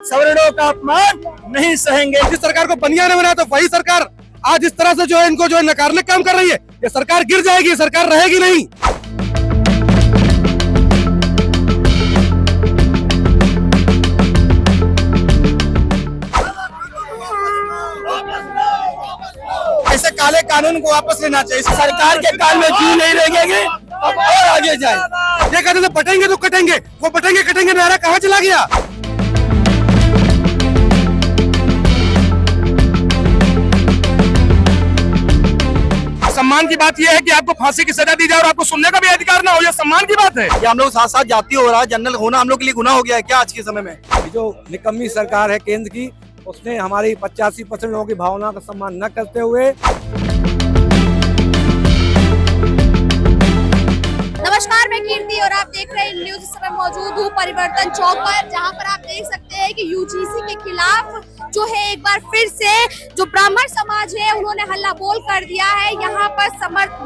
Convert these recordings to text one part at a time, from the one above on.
सवर्णों का अपमान नहीं सहेंगे। जिस सरकार को बनिया ने बनाया तो वही सरकार आज इस तरह से जो है इनको जो है नकारने का काम कर रही है। ये सरकार गिर जाएगी, सरकार रहेगी नहीं। ऐसे काले कानून को वापस लेना चाहिए। सरकार के काल में क्यों नहीं रहेंगे, अब और आगे जाए। ये कहते थे पटेंगे तो कटेंगे, वो पटेंगे कटेंगे नारा कहाँ चला गया। सम्मान की बात यह है कि आपको फांसी की सजा दी जाए और आपको सुनने का भी अधिकार ना हो, यह सम्मान की बात है। ये हम लोग साथ साथ जाति हो रहा है, जनरल होना हम लोग के लिए गुनाह हो गया है क्या आज के समय में। जो निकम्मी सरकार है केंद्र की, उसने हमारी 85% लोगों की भावना का सम्मान न करते हुए। नमस्कार, मैं कीर्ति और आप देख रहे हैं न्यूज। इस समय मौजूद हूँ परिवर्तन चौक पर, जहाँ पर आप देख सकते हैं कि यूजीसी के खिलाफ जो है एक बार फिर से जो ब्राह्मण समाज है उन्होंने हल्ला बोल कर दिया है। यहाँ पर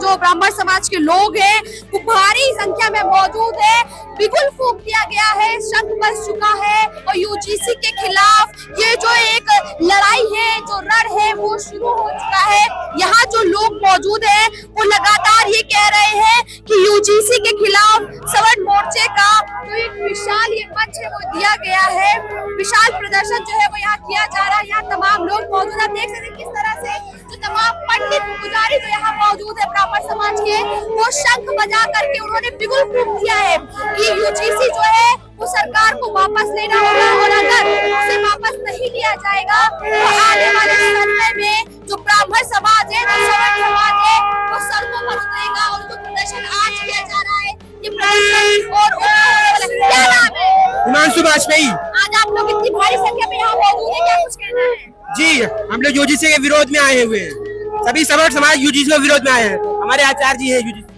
जो ब्राह्मण समाज के लोग हैं वो भारी संख्या में मौजूद है। बिगुल फूंक दिया गया है, शंख बज चुका है और यूजीसी के खिलाफ ये जो एक लड़ाई है, जो रण है वो शुरू हो चुका है। यहाँ जो लोग मौजूद है वो लगातार ये कह रहे हैं कि यूजीसी के खिलाफ सवर्ण मोर्चे का जो एक विशाल ये मंच है वो दिया गया है। विशाल प्रदर्शन जो है वो यहाँ किया जा रहा है। यहाँ तमाम लोग मौजूद है, देख सकते हैं किस तरह से जो तमाम पंडित पुजारी जो यहाँ मौजूद है ब्राह्मण समाज के, वो शंख बजा करके उन्होंने बिगुल फूंक दिया है कि यूजीसी जो है वो सरकार को वापस लेना होगा और अगर उसे वापस नहीं लिया जाएगा तो आने वाले समय में जो ब्राह्मण समाज है, जो सवर्ण समाज है, वो सड़कों पर उतरेगा। और जो प्रदर्शन आज किया जा रहा है ये प्रदर्शन और क्या नाम है? हिमांशु वाजपेयी। आज आप लोग इतनी भारी संख्या में यहाँ मौजूद है, क्या कुछ कहना है? जी, हम लोग यूजीसी के विरोध में आए हुए हैं। सभी सवर्ण समाज यूजीसी के विरोध में आए हैं। हमारे आचार्य जी है यूजीसी।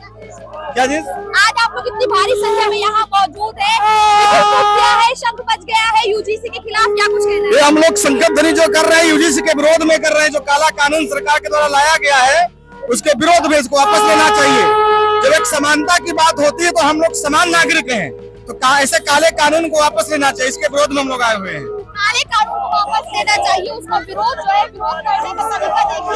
क्या चीज? आज आप लोग इतनी भारी संख्या में यहाँ मौजूद है, क्या है, शंख बज गया है यूजीसी के खिलाफ, क्या कुछ कहना है? ये हम लोग संकट ध्वनि जो कर रहे हैं यूजीसी के विरोध में कर रहे हैं। जो काला कानून सरकार के द्वारा लाया गया है उसके विरोध में इसको वापस लेना चाहिए। जब एक समानता की बात होती है तो हम लोग समान नागरिक हैं, तो ऐसे काले कानून को वापस लेना चाहिए। इसके विरोध में हम लोग आए हुए हैं। काले कानून को वापस लेना चाहिए, उसका विरोध जो है, विरोध करने का तरीका देखिए।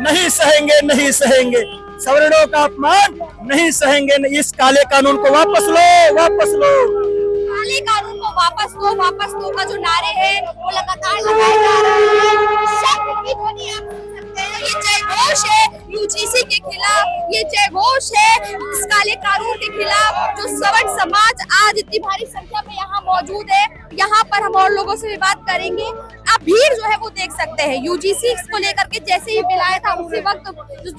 नहीं सहेंगे, नहीं सहेंगे, सवर्णों का अपमान नहीं सहेंगे। इस काले कानून को वापस लो, वापस लो। काले कानून को वापस दो का जो नारे हैं वो लगातार लगाए जा रहे हैं। शंख की ध्वनि आप सुन सकते हैं, ये जय घोष है यूजीसी के खिलाफ, ये जय घोष है इस काले कानून के खिलाफ। जो सवर्ण समाज आज इतनी भारी संख्या में यहाँ मौजूद है, यहाँ पर हम और लोगों से भी बात करेंगे। आप भीड़ जो है वो देख सकते हैं यूजीसी को लेकर के। जैसे ही बिल आया था उसी वक्त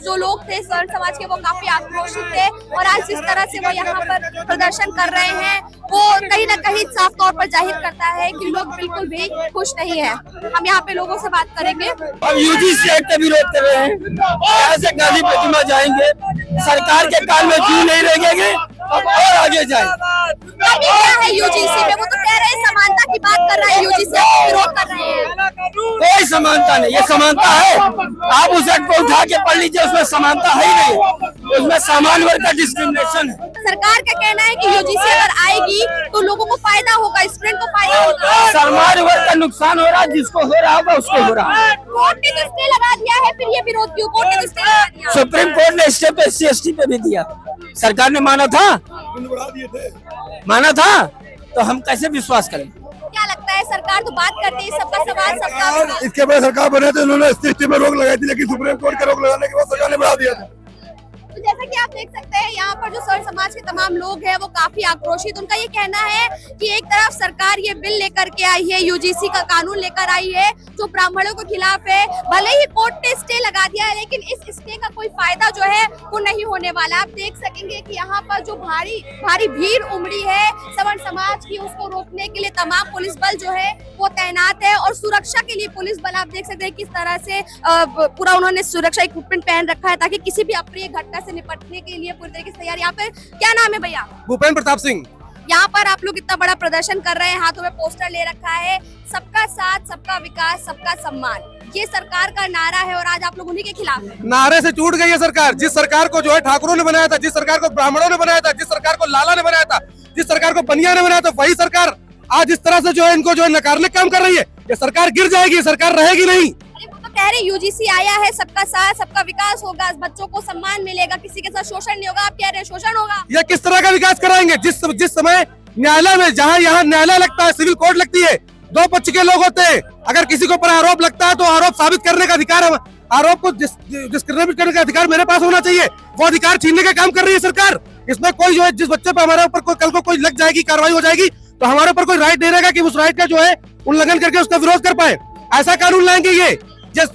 जो लोग थे सवर्ण समाज के वो काफी आक्रोशित थे और आज जिस तरह से वो यहाँ पर प्रदर्शन कर रहे हैं वो कहीं ना कहीं साफ तौर पर जाहिर करता है कि लोग बिल्कुल भी खुश नहीं है। हम यहाँ पे लोगों से बात करेंगे। हम यूजीसी एक्ट का विरोध कर रहे हैं। ऐसे गांधी प्रतिमा जाएंगे, सरकार के काल में क्यों नहीं रहेंगे, अब और आगे जाए। अभी क्या है यूजीसी में, वो तो कह रहे हैं समानता की बात कर रहे हैं, यूजीसी विरोध कर रहे हैं। कोई समानता नहीं, ये समानता है। आप उस एक्ट को उठा के पढ़ लीजिए, उसमें समानता है ही नहीं, उसमें सामान्य वर्ग का डिस्क्रिमिनेशन है। सरकार का कहना है कि यूजीसी अगर आएगी तो लोगों को फायदा होगा, स्टूडेंट को फायदा होगा। सामान्य वर्ग का नुकसान हो रहा है, जिसको हो रहा होगा उसको हो रहा है। कोर्ट ने तो स्टे लगा दिया है, फिर ये विरोध क्यों? कोर्ट ने तो स्टे लगा दिया। सुप्रीम कोर्ट ने स्टे पे SC/ST पे भी दिया, सरकार ने माना था, माना था, तो हम कैसे विश्वास करें? क्या लगता है, सरकार तो बात करती है सबका सवाल सबका विकास। इसके बाद सरकार बने तो उन्होंने SC/ST पे रोक लगाई थी, लेकिन सुप्रीम कोर्ट का रोक लगाने के बाद सरकार ने बढ़ा दिया था। तो जैसा कि आप देख सकते हैं यहाँ पर जो सवर्ण समाज के तमाम लोग हैं वो काफी आक्रोशित। उनका ये कहना है कि एक तरफ सरकार ये बिल लेकर के आई है, यूजीसी का कानून लेकर आई है जो ब्राह्मणों के खिलाफ है। भले ही कोर्ट ने स्टे लगा दिया है लेकिन इस स्टे का कोई फायदा जो है वो नहीं होने वाला। आप देख सकेंगे कि यहाँ पर जो भारी भीड़ उमड़ी है सवर्ण समाज की, उसको रोकने के लिए तमाम पुलिस बल जो है वो तैनात है। और सुरक्षा के लिए पुलिस बल आप देख सकते हैं किस तरह से पूरा उन्होंने सुरक्षा इक्विपमेंट पहन रखा है ताकि किसी भी अप्रिय घटना से निपटने के लिए पूरी तरीके से तैयार। यहाँ पे क्या नाम है भैया? भूपेंद्र प्रताप सिंह। यहाँ पर आप लोग इतना बड़ा प्रदर्शन कर रहे हैं, हाथों में पोस्टर ले रखा है, सबका साथ, सबका विकास, सबका सम्मान, ये सरकार का नारा है और आज आप लोग उन्हीं के खिलाफ हैं। नारे से टूट गई है सरकार। जिस सरकार को जो है ठाकुरों ने बनाया था, जिस सरकार को ब्राह्मणों ने बनाया था, जिस सरकार को लाला ने बनाया था, जिस सरकार को बनिया ने बनाया था, वही सरकार आज इस तरह से जो है इनको जो है नकारने का काम कर रही है, ये सरकार गिर जाएगी, सरकार रहेगी नहीं। अरे वो तो कह रहे यूजीसी आया है, सबका साथ सबका विकास होगा, बच्चों को सम्मान मिलेगा, किसी के साथ शोषण नहीं होगा। आप कह रहे हैं शोषण होगा। ये किस तरह का विकास कराएंगे? जिस समय न्यायालय में, जहाँ यहाँ न्यायालय लगता है, सिविल कोर्ट लगती है, दो पक्ष के लोग होते हैं। अगर किसी के ऊपर आरोप लगता है तो आरोप साबित करने का अधिकार, आरोप को डिस्क्रेडिट करने का अधिकार मेरे पास होना चाहिए। वो अधिकार छीनने का काम कर रही है सरकार। इसमें कोई जो है, जिस बच्चे पे हमारे ऊपर कोई कल को कोई लग जाएगी, कार्रवाई हो जाएगी, तो हमारे ऊपर कोई राइट नहीं रहेगा कि उस राइट का जो है उल्लंघन करके उसका विरोध कर पाए। ऐसा कानून लाएंगे ये जिस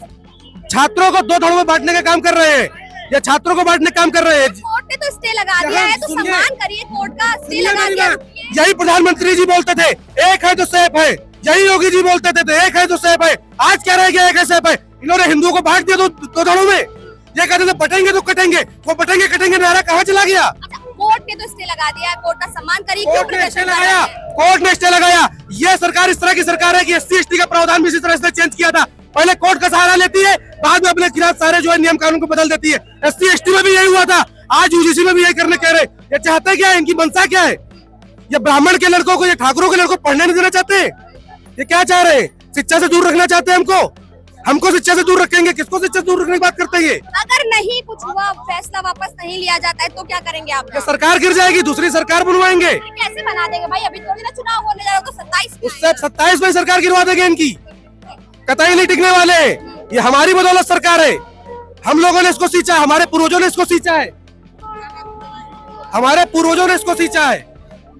छात्रों को दो धड़ों में बांटने का काम कर रहे हैं, या छात्रों को बांटने का काम कर रहे हैं। कोर्ट ने तो स्टे लगा दिया है, तो सम्मान करिए कोर्ट का। स्टे लगा दिया। यही प्रधानमंत्री जी बोलते थे, एक है तो सेफ है। यही योगी जी बोलते थे, एक है तो सेफ है। आज क्या रह गया, एक है सेफ है? इन्होंने हिंदुओं को बांट दिया दो धड़ों में। ये कहते थे बटेंगे तो कटेंगे, वो बटेंगे कटेंगे नारा कहाँ चला गया? अच्छा, कोर्ट ने तो स्टे लगा दिया है, कोर्ट का सम्मान करिए। कोर्ट ने स्टे लगाया, कोर्ट ने स्टे लगाया। ये सरकार इस तरह की सरकार है कि SC/ST का प्रावधान भी इसी तरह से चेंज किया था। पहले कोर्ट का सहारा लेती है, बाद में अपने खिलाफ सारे जो है नियम कानून को बदल देती है। SC/ST में भी यही हुआ था, आज UGC में भी यही करने कह रहे। ये चाहते क्या है? इनकी मंशा क्या है? ये ब्राह्मण के लड़कों को, ये ठाकुरों के लड़कों को पढ़ने नहीं देना चाहते? ये क्या चाह रहे हैं? शिक्षा से दूर रखना चाहते हैं हमको शिक्षा से दूर रखेंगे। किसको शिक्षा से दूर रखने की बात करते हैं? अगर नहीं कुछ हुआ, फैसला वापस नहीं लिया जाता है तो क्या करेंगे आप? ये सरकार गिर जाएगी, दूसरी सरकार बनवाएंगे। कैसे बना देंगे भाई? अभी थोड़ी ना चुनाव होने जा रहा है, तो 27 उससे 27 में सरकार गिरवा देंगे इनकी। कतई नहीं टिकने वाले। ये हमारी बदौलत सरकार है, हम लोगों ने इसको सींचा, हमारे पूर्वजों ने इसको सींचा है, हमारे पूर्वजों ने इसको सींचा है,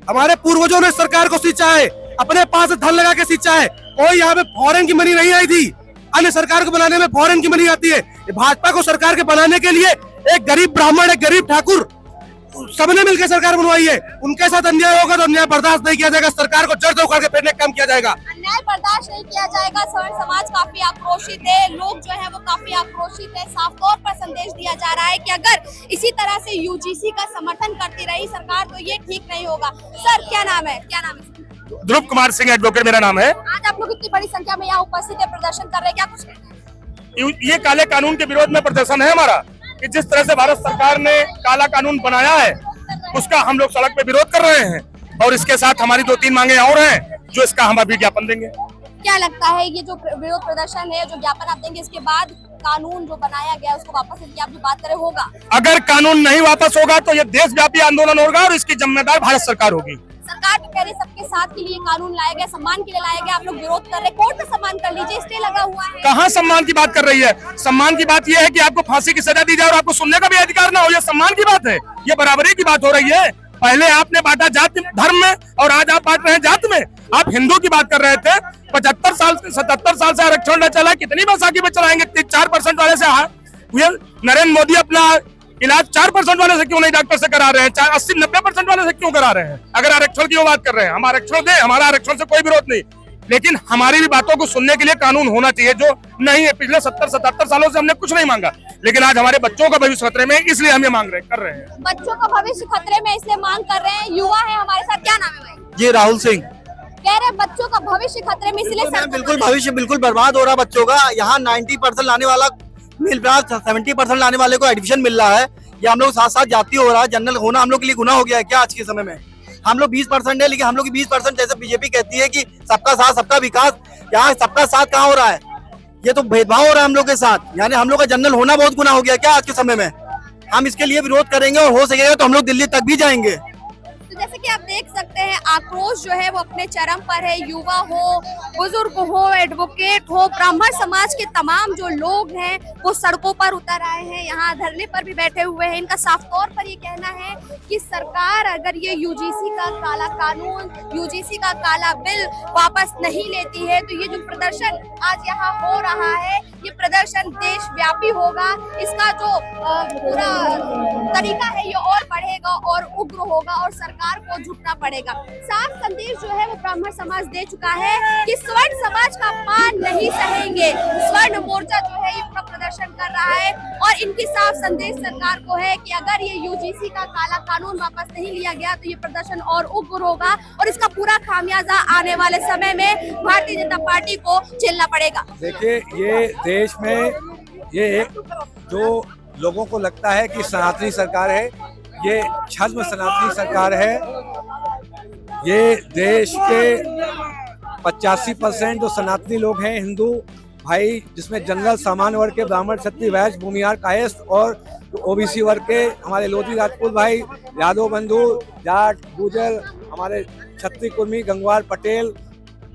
हमारे पूर्वजों ने सरकार को सींचा है, अपने पास धन लगा के सींचा है। कोई यहाँ पे फॉरेन की मनी नहीं आई थी। अन्य सरकार को बनाने में फॉरेन की मनी आती है। भाजपा को सरकार के बनाने के लिए एक गरीब ब्राह्मण, एक गरीब ठाकुर, सबने मिलकर सरकार बनवाई है। उनके साथ अन्याय होगा तो अन्याय बर्दाश्त नहीं किया जाएगा। सरकार को जड़ से उखाड़ के फेंकने का काम किया जाएगा। अन्याय बर्दाश्त नहीं किया जाएगा। सवर्ण समाज काफी आक्रोशित है, लोग जो है वो काफी आक्रोशित है। साफ तौर पर संदेश दिया जा रहा है कि अगर इसी तरह से यूजीसी का समर्थन करती रही सरकार तो ये ठीक नहीं होगा। सर क्या नाम है? क्या नाम है? ध्रुव कुमार सिंह एडवोकेट मेरा नाम है। आज आप लोग इतनी बड़ी संख्या में यहाँ उपस्थित है, प्रदर्शन कर रहे हैं, क्या कुछ कहते हैं? ये काले कानून के विरोध में प्रदर्शन है हमारा, कि जिस तरह से भारत सरकार ने काला कानून बनाया है उसका हम लोग सड़क पे विरोध कर रहे हैं। और इसके साथ हमारी 2-3 मांगे और हैं जो इसका हम अभी ज्ञापन देंगे। क्या लगता है ये जो विरोध प्रदर्शन है, जो ज्ञापन आप देंगे, इसके बाद कानून जो बनाया गया उसको वापस लेके आप जो बात करें होगा? अगर कानून नहीं वापस होगा तो ये देशव्यापी आंदोलन होगा और इसकी जिम्मेदार भारत सरकार होगी। सरकार तो कह रही सबके साथ के लिए कानून लाया गया, सम्मान के लिए लाया गया, आप लोग विरोध कर रहे हैं। कोर्ट का सम्मान कर लीजिए, स्टे लगा हुआ है। कहाँ सम्मान की बात कर रही है? सम्मान की बात यह है कि आपको फांसी की सजा दी जाए और आपको सुनने का भी अधिकार ना हो, ये सम्मान की बात है? ये बराबरी की बात हो रही है। पहले आपने बांटा जाति धर्म में और आज आप बांट रहे हैं जात में। आप हिंदू की बात कर रहे थे, 75 साल 77 साल से आरक्षण न चला, कितनी बैसाखी में चलाएंगे? 4% वाले से नरेंद्र मोदी अपना इलाज 4% वाले से क्यों नहीं डॉक्टर से करा रहे हैं? 80-90% वाले से क्यों करा रहे हैं? अगर आरक्षण की बात कर रहे हैं, हम आरक्षण दें, हमारा आरक्षण से कोई विरोध नहीं, लेकिन हमारी भी बातों को सुनने के लिए कानून होना चाहिए, जो नहीं है। पिछले 70-77 सालों से हमने कुछ नहीं मांगा, लेकिन आज हमारे बच्चों का भविष्य खतरे में, इसलिए हम ये मांग रहे कर रहे हैं। बच्चों का भविष्य खतरे में इसलिए मांग कर रहे हैं। युवा है हमारे साथ, क्या नाम है भाई? जी राहुल सिंह। कह रहे बच्चों का भविष्य खतरे में इसलिए बिल्कुल भविष्य बिल्कुल बर्बाद हो रहा बच्चों का। यहाँ 90% लाने वाला मिल रहा है, 70% लाने वाले को एडमिशन मिल रहा है। ये हम लोग साथ साथ जाती हो रहा है। जनरल होना हम लोग के लिए गुनाह हो गया है क्या आज के समय में? हम लोग 20% है, लेकिन हम लोग की 20% जैसे बीजेपी कहती है कि सबका साथ सबका विकास, यहाँ सबका साथ कहाँ हो रहा है? ये तो भेदभाव हो रहा है हम लोग के साथ। यानी हम लोग का जनरल होना बहुत गुनाह हो गया क्या आज के समय में? हम इसके लिए विरोध करेंगे और हो सकेगा तो हम लोग दिल्ली तक भी जाएंगे। तो जैसे कि आप देख सकते हैं, आक्रोश जो है वो अपने चरम पर है। युवा हो, बुजुर्ग हो, एडवोकेट हो, ब्राह्मण समाज के तमाम जो लोग हैं वो सड़कों पर उतर आए हैं, यहाँ धरने पर भी बैठे हुए हैं। इनका साफ तौर पर ये कहना है कि सरकार अगर ये यूजीसी का काला कानून, यूजीसी का काला बिल वापस नहीं लेती है तो ये जो प्रदर्शन आज यहाँ हो रहा है, ये प्रदर्शन देशव्यापी होगा। इसका जो पूरा तरीका है ये और बढ़ेगा और उग्र होगा और सरकार को झुकना पड़ेगा। साफ संदेश जो है वो ब्राह्मण समाज दे चुका है कि स्वर्ण समाज का अपमान नहीं सहेंगे। स्वर्ण मोर्चा जो है ये पूरा प्रदर्शन कर रहा है और इनकी साफ संदेश सरकार को है कि अगर ये यूजीसी का काला कानून वापस नहीं लिया गया तो ये प्रदर्शन और उग्र होगा और इसका पूरा खामियाजा आने वाले समय में भारतीय जनता पार्टी को झेलना पड़ेगा। देखिए, ये देश में ये जो लोगों को लगता है कि सनातनी सरकार है, ये छद्म सनातनी सरकार है। ये देश के 85% जो सनातनी लोग हैं हिंदू भाई, जिसमें जनरल सामान्य वर्ग के ब्राह्मण क्षत्रिय वैश्य भूमिहार कायस्थ और ओबीसी वर्ग के हमारे लोधी राजपूत भाई, यादव बंधु, जाट, गुजर, हमारे छत्तीस कुर्मी, गंगवार, पटेल,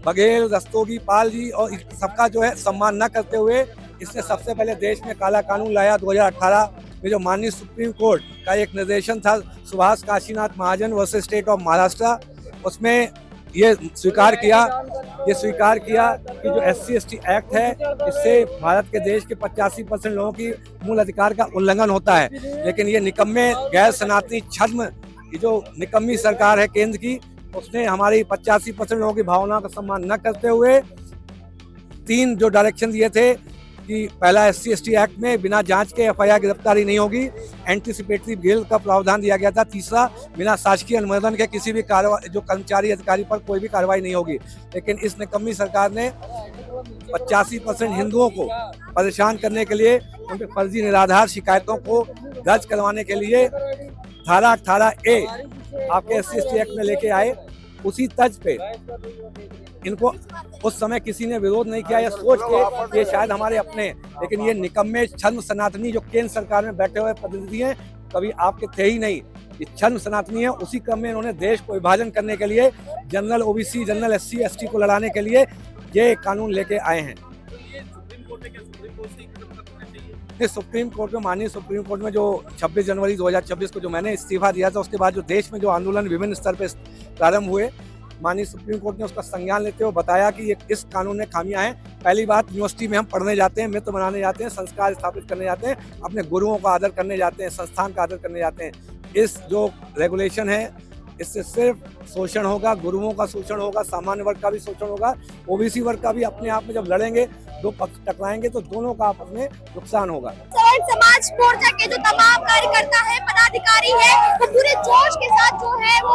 बघेल, रस्तोगी, पाल जी और सबका जो है सम्मान न करते हुए इसने सबसे पहले देश में काला कानून लाया। 2018 में जो माननीय सुप्रीम कोर्ट का एक निर्देशन था सुभाष काशीनाथ महाजन वर्सेस स्टेट ऑफ महाराष्ट्र, उसमें ये स्वीकार किया कि जो SC/ST एक्ट है इससे भारत के देश के 85% लोगों की मूल अधिकार का उल्लंघन होता है। लेकिन ये निकम्मे गैर सनातनी छद्म, ये जो निकम्मी सरकार है केंद्र की, उसने हमारी 85% लोगों की भावना का सम्मान न करते हुए 3 जो डायरेक्शन दिए थे कि पहला SC/ST एक्ट में बिना जांच के FIR गिरफ्तारी नहीं होगी, एंटीसिपेटरी बेल का प्रावधान दिया गया था। तीसरा, बिना शासकीय अनुमोदन के किसी भी कार्रवाई जो कर्मचारी अधिकारी पर कोई भी कार्रवाई नहीं होगी। लेकिन इस निकम्मी सरकार ने 85% हिंदुओं को परेशान करने के लिए, उनके फर्जी निराधार शिकायतों को दर्ज करवाने के लिए धारा 18A आपके SC/ST एक्ट में लेके आए। उसी तर्ज पे इनको उस समय किसी ने विरोध नहीं किया, या सोच के ये शायद हमारे अपने, लेकिन ये निकम्मे छद्म सनातनी जो केंद्र सरकार में बैठे हुए प्रतिनिधि हैं, कभी आपके थे ही नहीं। ये छद्म सनातनी है। उसी क्रम में इन्होंने देश को विभाजन करने के लिए, जनरल OBC, जनरल SC/ST को लड़ाने के लिए ये कानून लेके आए हैं। सुप्रीम कोर्ट में, माननीय सुप्रीम कोर्ट में जो 26 जनवरी 2026 को जो मैंने इस्तीफा दिया था, उसके बाद जो देश में जो आंदोलन विभिन्न स्तर पर प्रारंभ हुए, माननीय सुप्रीम कोर्ट ने उसका संज्ञान लेते हुए बताया कि ये इस कानून में खामियां हैं। पहली बात, यूनिवर्सिटी में हम पढ़ने जाते हैं, मित्र बनाने जाते हैं, संस्कार स्थापित करने जाते हैं, अपने गुरुओं का आदर करने जाते हैं, संस्थान का आदर करने जाते हैं। इस जो रेगुलेशन है इससे सिर्फ शोषण होगा, गुरुओं का शोषण होगा, सामान्य वर्ग का भी शोषण होगा, OBC वर्ग का भी। अपने आप में जब लड़ेंगे, दो पक्ष टकराएंगे तो दोनों का आपस में नुकसान होगा। सवर्ण समाज मोर्चा के जो तमाम कार्यकर्ता है, पदाधिकारी है, वो पूरे जोश के साथ जो है वो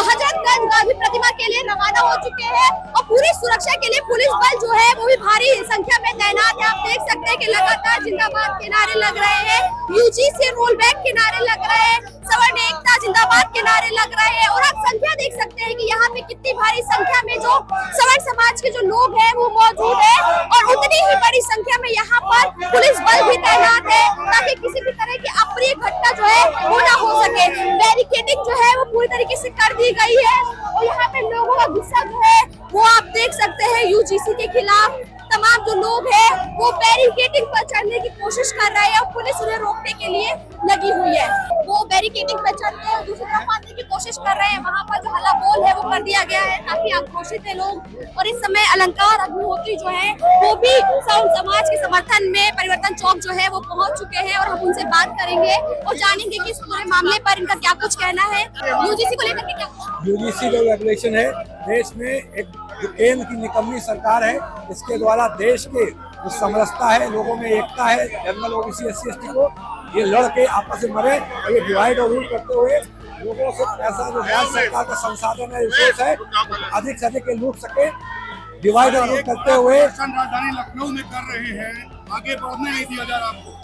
हजरतगंज गांधी प्रतिमा के लिए रवाना हो चुके हैं और पूरी सुरक्षा के लिए पुलिस बल जो है वो भी भारी संख्या में तैनात है। आप देख सकते हैं कि लगातार जिंदाबाद के नारे लग रहे हैं, UGC रोल बैक के नारे लग रहे हैं, सवर्ण एकता जिंदाबाद के नारे लग रहे हैं। और आप संख्या देख सकते हैं कि यहाँ पे कितनी भारी संख्या में जो सवर्ण समाज के जो लोग हैं वो मौजूद है, और उतनी ही बड़ी संख्या में यहाँ पर पुलिस बल भी तैनात है, ताकि किसी भी तरह की अप्रिय घटना जो है वो ना हो सके। बैरिकेडिंग जो है वो पूरी तरीके से कर दी गई है, और यहाँ पे लोगों का गुस्सा जो है वो आप देख सकते हैं। UGC के खिलाफ तमाम जो लोग हैं वो बैरिकेडिंग पर चढ़ने की कोशिश कर रहे हैं, और पुलिस उन्हें रोकने के लिए लगी हुई है। वो बैरिकेडिंग पर चढ़ते हैं, दूसरी तरफ आने की कोशिश कर रहे हैं। वहाँ पर जो हल्ला बोल है वो कर दिया गया है, काफी आक्रोशित है लोग। और इस समय अलंकार अग्निहोत्री जो है वो भी सवर्ण समाज के समर्थन में परिवर्तन चौक जो है वो पहुंच चुके हैं, और हम उनसे बात करेंगे और जानेंगे कि इस पूरे मामले पर इनका क्या कुछ कहना है। UGC को लेकर के क्या UGC जो रेगुलेशन है, देश में एक जो केंद्र की निकम्मी सरकार है, इसके द्वारा देश के जो समरसता है, लोगों में एकता है, जनरल OBC SC/ST को ये लड़ के आपस में मरे, और ये डिवाइड और रूल करते हुए लोगों से पैसा जो राज्य सरकार का संसाधन है, रिसोर्स है, अधिक से अधिक लूट सके, डिवाइड और रूल करते हुए राजधानी लखनऊ में कर रहे हैं, आगे बढ़ने नहीं दिया जा रहा आपको।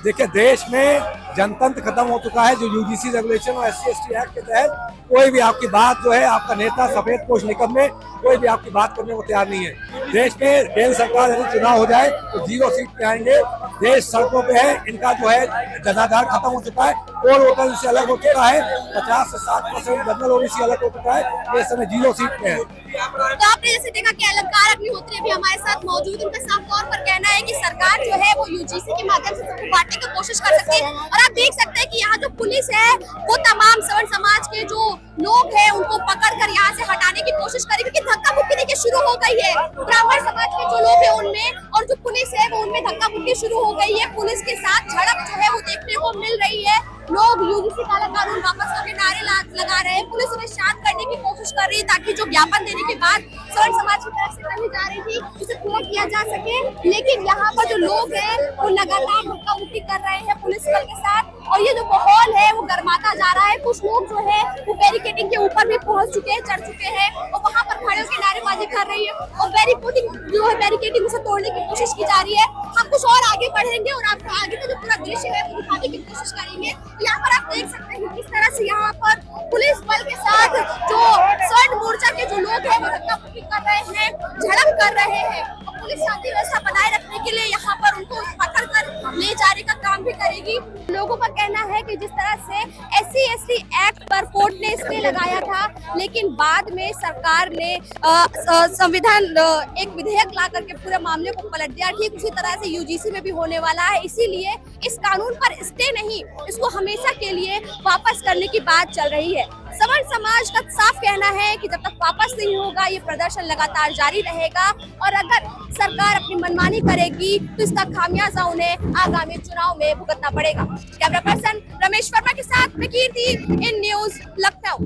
देखिए, देश में जनतंत्र खत्म हो चुका है। जो UGC रेगुलेशन और SC/ST एक्ट के तहत कोई भी आपकी बात जो है, आपका नेता सफेद पोश निकम में कोई भी आपकी बात करने को तैयार नहीं है। देश में केंद्र सरकार यदि चुनाव हो जाए तो 0 सीट पे आएंगे। देश सड़कों पे है, इनका जो है जनाधार खत्म हो चुका है, कोर वोटर से अलग हो चुका है, 50 से 60% जनरल OBC अलग हो चुका है, ये समय 0 सीट पे है। तो आपने जैसे देखा कि अलंकार अग्निहोत्री भी हमारे साथ मौजूद, उनका साफ तौर पर कहना है कि सरकार जो है वो UGC के माध्यम से सबको बांटने की कोशिश कर सकती है। और आप देख सकते हैं कि यहाँ जो पुलिस है वो तमाम सवर्ण समाज के जो लोग हैं उनको पकड़कर यहाँ से हटाने की कोशिश करेगी, क्योंकि धक्का मुक्की देखिए शुरू हो गई है। ब्राह्मण समाज के जो लोग हैं उनमें, और जो पुलिस है वो उनमें धक्का मुक्की शुरू हो गई है। पुलिस के साथ झड़प जो है वो देखने को मिल रही है। लोग UGC काला कानून वापस करके नारे लगा रहे हैं, पुलिस उन्हें शांत करने की कोशिश कर रही है, ताकि जो ज्ञापन देने के बाद सवर्ण समाज की तरफ से कही जा रही थी उसे पूरा किया जा सके। लेकिन यहाँ पर जो लोग हैं वो लगातार धक्का मुक्की कर रहे हैं पुलिस बल के साथ, और ये जो माहौल है वो गर्माता जा रहा है। कुछ लोग जो है वो बैरिकेडिंग के ऊपर भी पहुंच चुके हैं, चढ़ चुके हैं, और वहाँ पर खड़े होकर नारेबाजी कर रही है, और बैरिकेडिंग उसे तोड़ने की कोशिश की जा रही है। हम कुछ और आगे बढ़ेंगे और आपको आगे का जो पूरा दृश्य है वो दिखाने की कोशिश करेंगे। यहाँ पर आप देख सकते हैं किस तरह से यहाँ पर पुलिस बल के साथ जो रहे हैं, झड़प कर रहे हैं। और पुलिस शांति व्यवस्था बनाए रखने के लिए यहाँ पर उनको पकड़ कर ले जाने का काम भी करेगी। लोगों का कहना है कि जिस तरह से SC/ST एक्ट पर कोर्ट ने स्टे लगाया था, लेकिन बाद में सरकार ने संविधान एक विधेयक ला करके पूरे मामले को पलट दिया। ठीक उसी तरह से UGC में भी होने वाला है, इसीलिए इस कानून पर स्टे नहीं, इसको हमेशा के लिए वापस करने की बात चल रही है। सवर्ण समाज का साफ कहना है कि जब तक वापस नहीं होगा ये प्रदर्शन लगातार जारी रहेगा, और अगर सरकार अपनी मनमानी करेगी तो इसका खामियाजा उन्हें आगामी चुनाव में भुगतना पड़ेगा। कैमरा पर्सन रमेश वर्मा के साथ मैं कीर्ति, इन न्यूज़ लखनऊ।